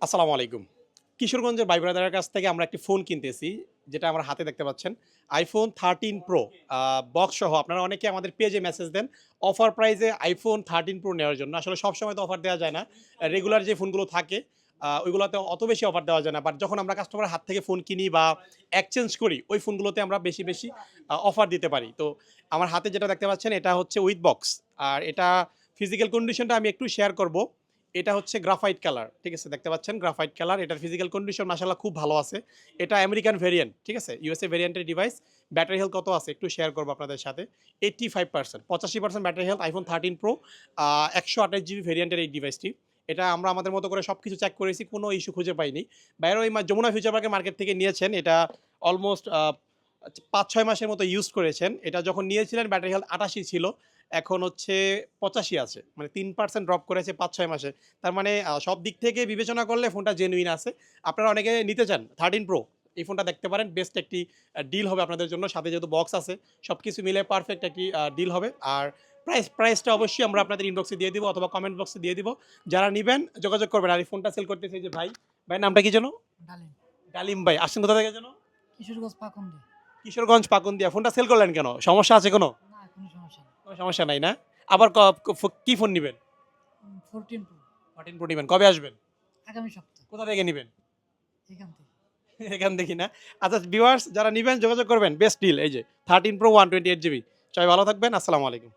আসসালামু আলাইকুম। কিশোরগঞ্জের ভাই ব্রাদারের কাছ থেকে আমরা একটি ফোন কিনতেছি, যেটা আমার হাতে দেখতে পাচ্ছেন। iPhone 13 Pro বক্স সহ। আপনারা অনেকে আমাদের পেজে মেসেজ দেন অফার প্রাইসে iPhone 13 Pro নেওয়ার জন্য। আসলে সবসময় তো অফার দেওয়া যায় না। রেগুলার যে ফোনগুলো থাকে ওইগুলোতে অত বেশি অফার দেওয়া যায় না। বাট যখন আমরা কাস্টমারের হাত থেকে ফোন কিনি বা এক্সচেঞ্জ করি, ওই ফোনগুলোতে আমরা বেশি অফার দিতে পারি। তো আমার হাতে যেটা দেখতে পাচ্ছেন এটা হচ্ছে উইথ বক্স। আর এটা ফিজিক্যাল কন্ডিশনটা আমি একটু শেয়ার করব। এটা হচ্ছে গ্রাফাইট কালার, ঠিক আছে? দেখতে পাচ্ছেন গ্রাফাইট কালার। এটার ফিজিক্যাল কন্ডিশন মাশাআল্লাহ খুব ভালো আছে। এটা আমেরিকান ভেরিয়েন্ট, ঠিক আছে? ইউএসএ ভেরিয়েন্টের ডিভাইস। ব্যাটারি হেলথ কত আছে একটু শেয়ার করব আপনাদের সাথে। 85% 85% battery health iPhone 13 Pro 128 GB ভেরিয়েন্টের এই ডিভাইসটি। এটা আমরা আমাদের মতো করে সবকিছু চেক করেছি, কোনো ইস্যু খুঁজে পাইনি। বাইরে ওই যমুনা ফিউচার পার্কের মার্কেট থেকে নিয়েছেন। এটা অলমোস্ট ৫-৬ মাসের মতো ইউজ করেছেন। এটা যখন নিয়েছিলেন ব্যাটারি হেলথ ৮৮ ছিল। এখন হচ্ছে ৮৫ আছে। মানে ৩% ড্রপ করেছে ৫-৬ মাসে। তার মানে সব দিক থেকে বিবেচনা করলে ফোনটা জেনুইন আছে। আপনারা অনেকে নিতে চান 13 Pro, এই ফোনটা দেখতে পারেন। বেস্ট একটি ডিল হবে আপনাদের জন্য। সাথে যেহেতু বক্স আছে, সবকিছু মিলে পারফেক্ট একটি ডিল হবে। আর প্রাইসটা অবশ্যই আমরা আপনাদের ইনবক্সে দিয়ে দিব অথবা কমেন্ট বক্সে দিয়ে দিব। যারা নিবেন যোগাযোগ করবেন। আর এই ফোনটা সেল করতেছে এই যে ভাই, ভাইয়ের নামটা কি যেন? ডালিম। ডালিম ভাই। আসছেন কোথা থেকে যেন? কিশোরগঞ্জ পাকুন্দি। কিশোরগঞ্জ পাকুন্দিয়া। ফোনটা সেল করলেন কেন? সমস্যা আছে কোনো? না, কোনো সমস্যা নেই। কোনো সমস্যা নাই না? আবার কি ফোন নিবেন? 14 প্রো 14 Pro নিবেন। কবে আসবেন? আগামী সপ্তাহে কোথা থেকে নিবেন? এখান থেকে। এখান থেকে না? আচ্ছা ভিউয়ার্স যারা নিবেন যোগাযোগ করবেন। বেস্ট ডিল এই যে 13 Pro 128 জিবি। সবাই ভালো থাকবেন। আসসালামু আলাইকুম।